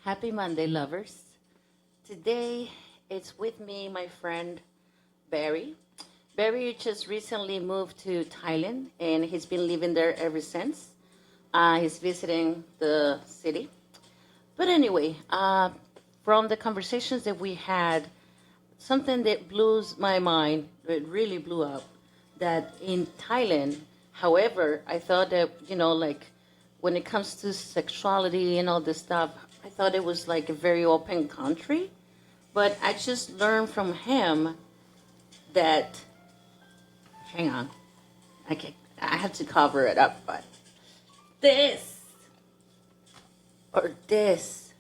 Happy Monday, lovers. Today it's with me, my friend Barry. Barry just recently moved to Thailand and he's been living there ever since. He's visiting the city. But anyway, from the conversations that we had, something that blew my mind, it really blew up, that in Thailand, however, I thought that, like when it comes to sexuality and all this stuff, I thought it was like a very open country. But I just learned from him that, hang on, I have to cover it up, but this, or this,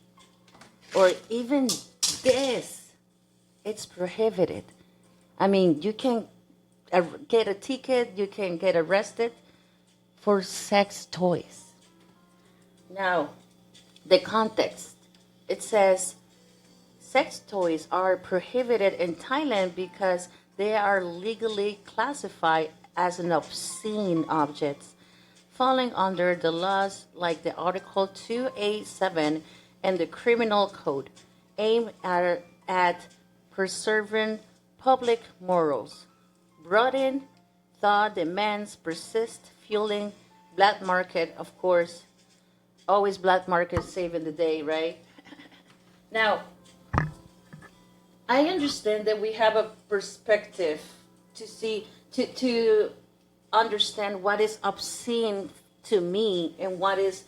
or even this, it's prohibited. I mean, you can get a ticket, you can get arrested for sex toys. Now, the context, it says sex toys are prohibited in Thailand because they are legally classified as an obscene object, falling under the laws like the Article 287 and the Criminal Code, aimed at preserving public morals. Broaden thought demands persist, fueling black market, of course. Always black market saving the day, right? Now, I understand that we have a perspective to see, to understand what is obscene to me and what is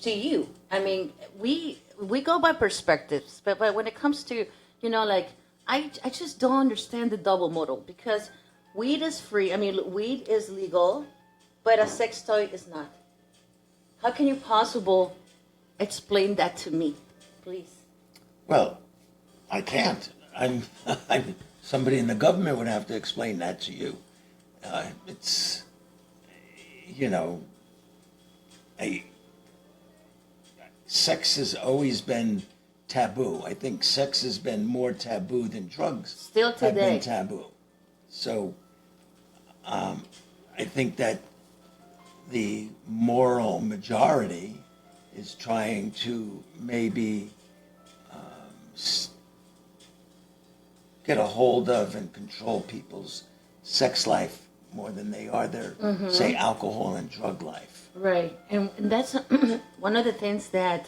to you. I mean, we go by perspectives, but when it comes to, like, I just don't understand the double model because weed is free. I mean, weed is legal, but a sex toy is not. How can you possibly explain that to me, please? Well, I can't. I'm somebody in the government would have to explain that to you. It's, you know, sex has always been taboo. I think sex has been more taboo than drugs. Still today. Have been taboo. So, I think that the moral majority is trying to maybe get a hold of and control people's sex life more than they are their, say, alcohol and drug life. Right. And that's one of the things that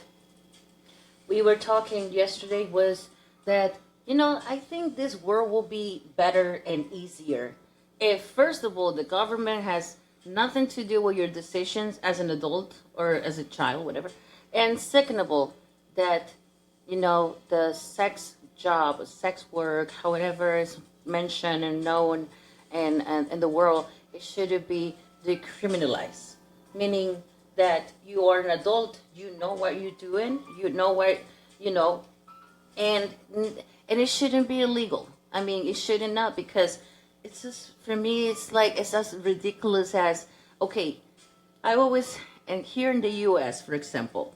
we were talking yesterday was that, I think this world will be better and easier if, first of all, the government has nothing to do with your decisions as an adult or as a child, whatever. And second of all, that, the sex job, sex work, however is mentioned and known and in the world, it should be decriminalized. Meaning that you are an adult, you know what you're doing, you know what, and it shouldn't be illegal. I mean, it shouldn't not because it's just, for me, it's like, it's as ridiculous as, okay, and here in the U.S., for example,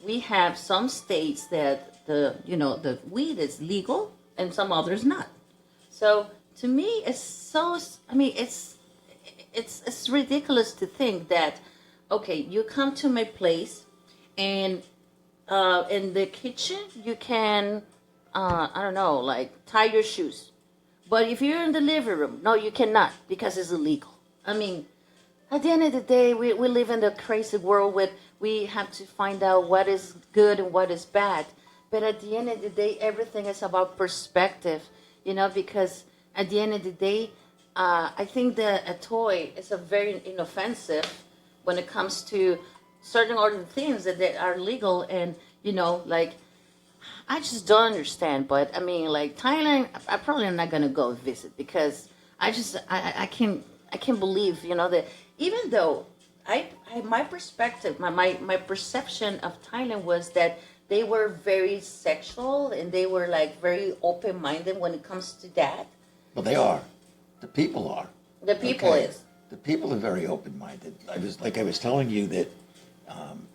we have some states that the weed is legal and some others not. So to me, it's ridiculous to think that, okay, you come to my place and in the kitchen, you can, I don't know, like tie your shoes. But if you're in the living room, no, you cannot because it's illegal. I mean, at the end of the day, we live in the crazy world where we have to find out what is good and what is bad. But at the end of the day, everything is about perspective, because at the end of the day, I think that a toy is a very inoffensive when it comes to certain other things that are legal and, like, I just don't understand, but I mean, like Thailand, I probably am not gonna go visit because I can't believe, that even though my perspective, my perception of Thailand was that they were very sexual and they were like very open minded when it comes to that. Well, they are. The people are. The people is. The people are very open minded. I was telling you that.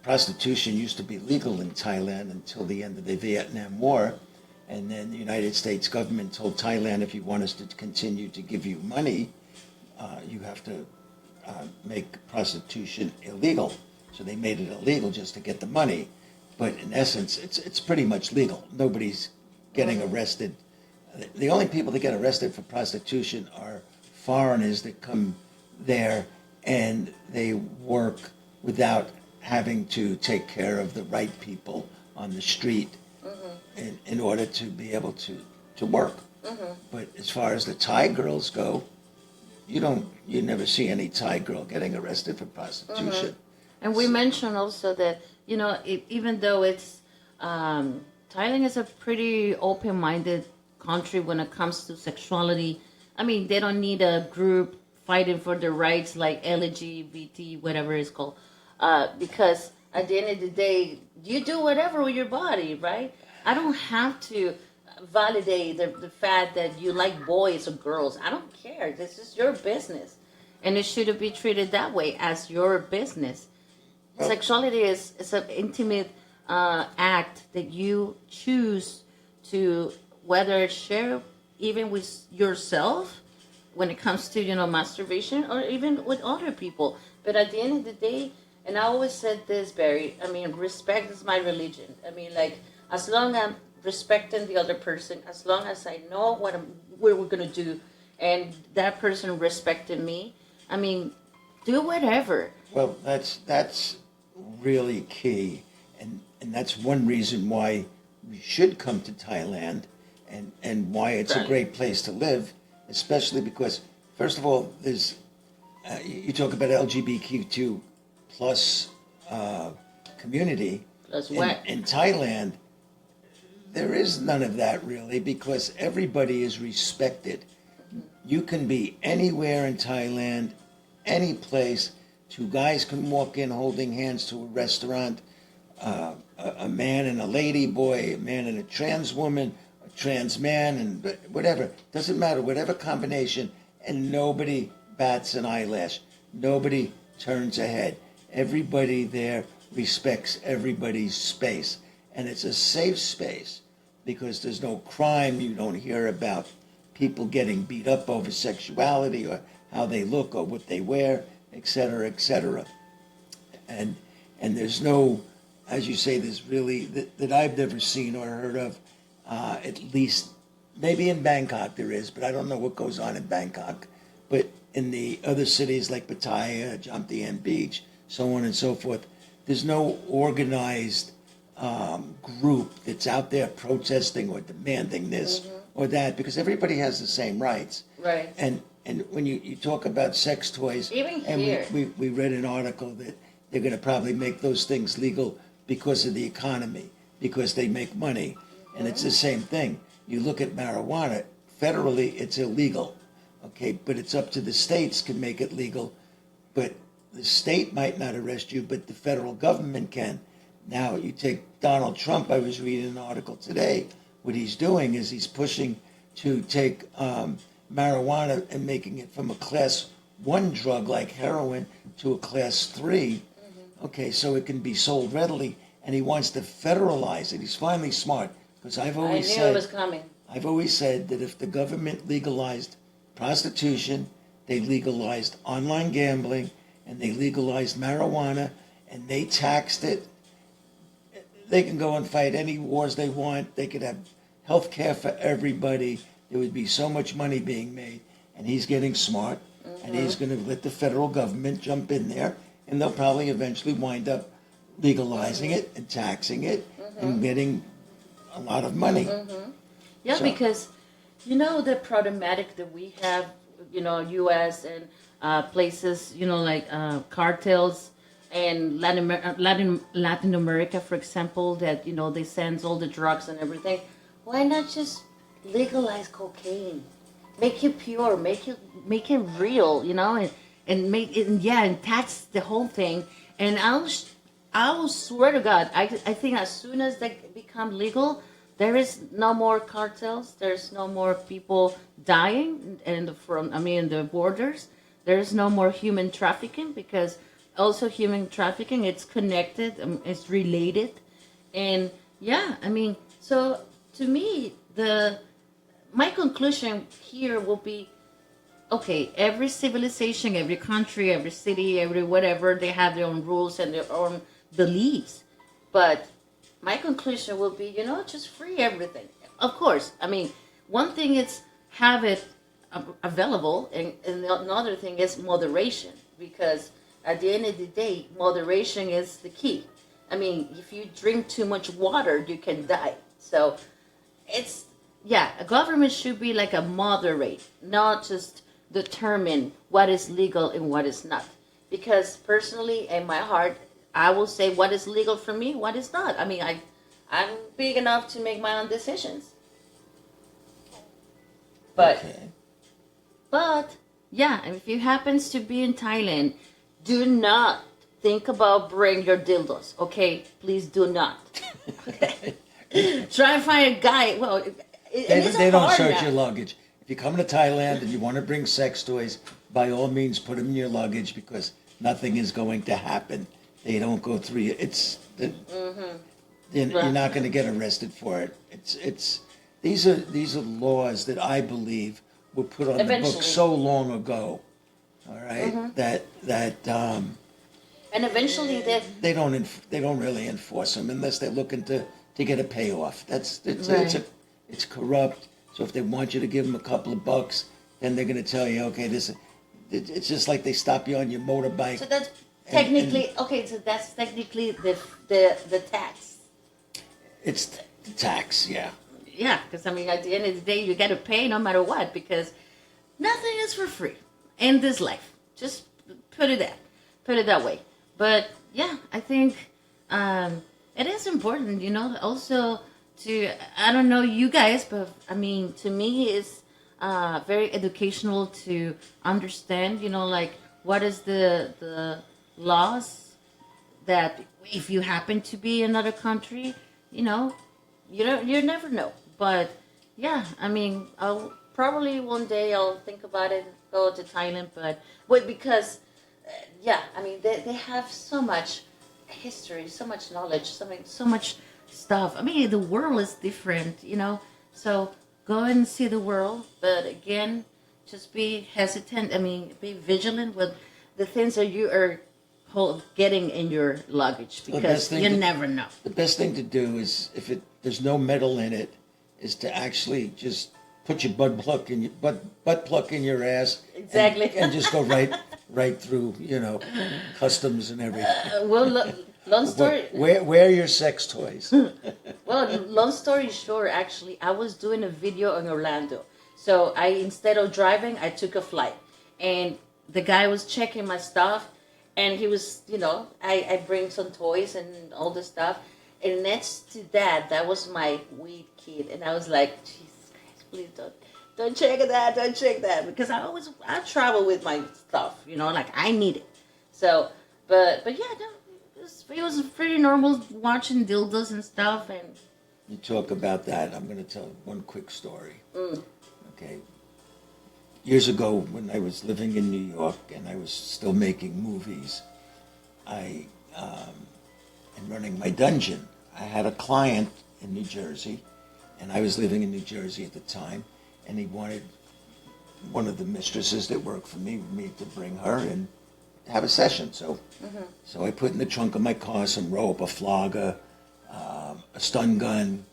Prostitution used to be legal in Thailand until the end of the Vietnam War, and then the United States government told Thailand, if you want us to continue to give you money, you have to make prostitution illegal. So they made it illegal just to get the money. but in essence, it's pretty much legal. Nobody's getting arrested. The only people that get arrested for prostitution are foreigners that come there and they work without having to take care of the right people on the street in order to be able to work. But as far as the Thai girls go, you never see any Thai girl getting arrested for prostitution. And we mentioned also that, even though it's, Thailand is a pretty open-minded country when it comes to sexuality. I mean, they don't need a group fighting for their rights like LGBT, whatever it's called. Because at the end of the day, you do whatever with your body, right? I don't have to validate the fact that you like boys or girls. I don't care. This is your business. And it should be treated that way, as your business. Sexuality is an intimate act that you choose to whether share even with yourself when it comes to masturbation, or even with other people. But at the end of the day, and I always said this, Barry, I mean, respect is my religion. I mean, like, as long as I'm respecting the other person, as long as I know what we're going to do, and that person respecting me, I mean, do whatever. Well, that's really key, and that's one reason why we should come to Thailand, and why it's a great place to live, especially because, first of all, there's you talk about LGBTQ plus community. That's what in Thailand. There is none of that really, because everybody is respected. You can be anywhere in Thailand, any place. Two guys can walk in holding hands to a restaurant. A man and a lady boy, a man and a trans woman, a trans man, and whatever. Doesn't matter, whatever combination, and nobody bats an eyelash. Nobody turns a head. Everybody there respects everybody's space. And it's a safe space because there's no crime. You don't hear about people getting beat up over sexuality or how they look or what they wear, et cetera, et cetera. And there's no, as you say, there's really, that I've never seen or heard of, at least, maybe in Bangkok there is, but I don't know what goes on in Bangkok. But in the other cities like Pattaya, Jomtien Beach, so on and so forth, there's no organized group that's out there protesting or demanding this or that, because everybody has the same rights. Right. And when you talk about sex toys, even and here, we read an article that they're going to probably make those things legal because of the economy, because they make money. And it's the same thing. You look at marijuana, federally it's illegal, okay, but it's up to the states can make it legal, but the state might not arrest you, but the federal government can. Now, you take Donald Trump, I was reading an article today, what he's doing is he's pushing to take marijuana and making it from a class 1 drug like heroin to a class 3. Okay, so it can be sold readily, and he wants to federalize it. He's finally smart, because I've always I knew it was coming. I've always said that if the government legalized prostitution, they legalized online gambling, and they legalized marijuana, and they taxed it, they can go and fight any wars they want. They could have health care for everybody. There would be so much money being made. And he's getting smart, and he's going to let the federal government jump in there, and they'll probably eventually wind up legalizing it and taxing it and getting a lot of money. Yeah, So- because the problematic that we have, U.S. and places, like cartels and Latin America, for example, that they send all the drugs and everything. Why not just legalize cocaine? Make it pure, make it real, and make it, and tax the whole thing. And I'll swear to God, I think as soon as they become legal, there is no more cartels. There's no more people dying, and the borders. There's no more human trafficking, because also human trafficking, it's connected, it's related, and so to me, my conclusion here will be, okay, every civilization, every country, every city, every whatever, they have their own rules and their own beliefs, but my conclusion will be, just free everything. Of course, I mean, one thing is have it available, and another thing is moderation, because at the end of the day, moderation is the key. I mean, if you drink too much water, you can die. So it's, yeah, a government should be like a moderate, not just determine what is legal and what is not. Because personally, in my heart, I will say what is legal for me, what is not. I mean, I'm big enough to make my own decisions. But Okay. but yeah, if you happens to be in Thailand, do not think about bring your dildos. Okay, please do not. Okay, try and find a guy. Well, They don't search your luggage. If you come to Thailand and you want to bring sex toys, by all means, put them in your luggage because nothing is going to happen. They don't go through you. You're not going to get arrested for it. These are laws that I believe were put on the books so long ago. All right, and eventually they don't really enforce them unless they're looking to get a payoff. It's corrupt. So if they want you to give them a couple of bucks, then they're going to tell you, okay, it's just like they stop you on your motorbike. So that's technically okay. So that's technically the tax. It's the tax, yeah. Yeah, because I mean, at the end of the day, you got to pay no matter what, because nothing is for free in this life. Just put it that way. But yeah, I think it is important, also to, I don't know you guys, but I mean, to me, it's very educational to understand, like what is the laws that if you happen to be in another country, you never know. But yeah, I mean, I'll probably one day I'll think about it and go to Thailand. But wait, because yeah, I mean, they have so much history, so much knowledge, so much stuff. I mean, the world is different, So go and see the world, but again, just be hesitant. I mean, be vigilant with the things that you are getting in your luggage, because you never know. The best thing to do is, if there's no metal in it, is to actually just put your butt plug in your ass. Exactly. And just go right through, customs and everything. Well, long story. Wear your sex toys. Well, long story short, actually, I was doing a video in Orlando. So instead of driving, I took a flight, and the guy was checking my stuff, and he was, I bring some toys and all this stuff. And next to that was my weed kit, and I was like, Jesus Christ, please don't check that, because I travel with my stuff, like I need it. So, but yeah, no, it was pretty normal watching dildos and stuff, and. You talk about that. I'm going to tell one quick story. Okay. Years ago, when I was living in New York and I was still making movies, and running my dungeon, I had a client in New Jersey, and I was living in New Jersey at the time, and he wanted one of the mistresses that worked for me to bring her and have a session. So I put in the trunk of my car some rope, a flogger, a stun gun,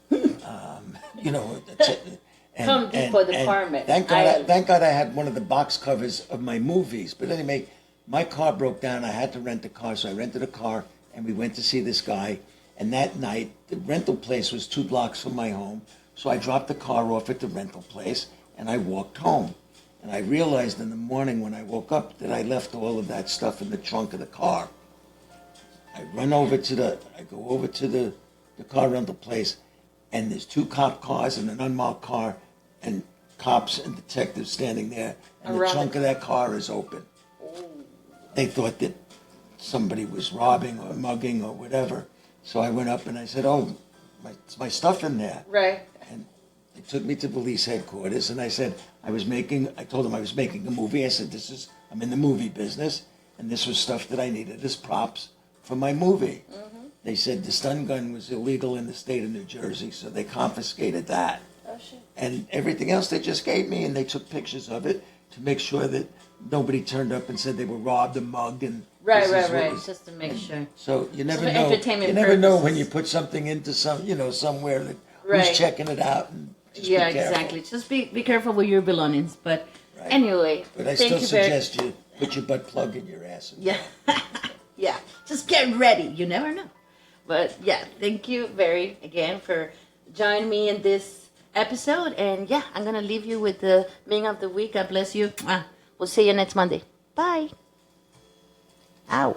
Home Depot department. Thank God I had one of the box covers of my movies. But anyway, my car broke down. I had to rent a car, so I rented a car, and we went to see this guy. And that night, the rental place was 2 blocks from my home, so I dropped the car off at the rental place, and I walked home. And I realized in the morning when I woke up that I left all of that stuff in the trunk of the car. I go over to the car rental place, and there's 2 cop cars and an unmarked car, and cops and detectives standing there, and the trunk of that car is open. They thought that somebody was robbing or mugging or whatever. So I went up and I said, "Oh, my stuff in there." Right. And they took me to police headquarters, and I said, I told them I was making a movie. I said, I'm in the movie business, and this was stuff that I needed as props for my movie. They said the stun gun was illegal in the state of New Jersey, so they confiscated that. Oh, shit. And everything else they just gave me, and they took pictures of it to make sure that nobody turned up and said they were robbed and mugged and Right, this is right, what right. was- Just to make sure. So you never for know. entertainment You never know when purposes. you put something into somewhere that Right. who's checking it out. And just Yeah, be careful. exactly. Just be careful with your belongings. But Right. anyway, But I thank still you very. suggest you put your butt plug in your ass. And Yeah, yeah. Just get ready. You never know. But yeah, thank you again for joining me in this episode. And yeah, I'm gonna leave you with the meaning of the week. God bless you. We'll see you next Monday. Bye. Ow.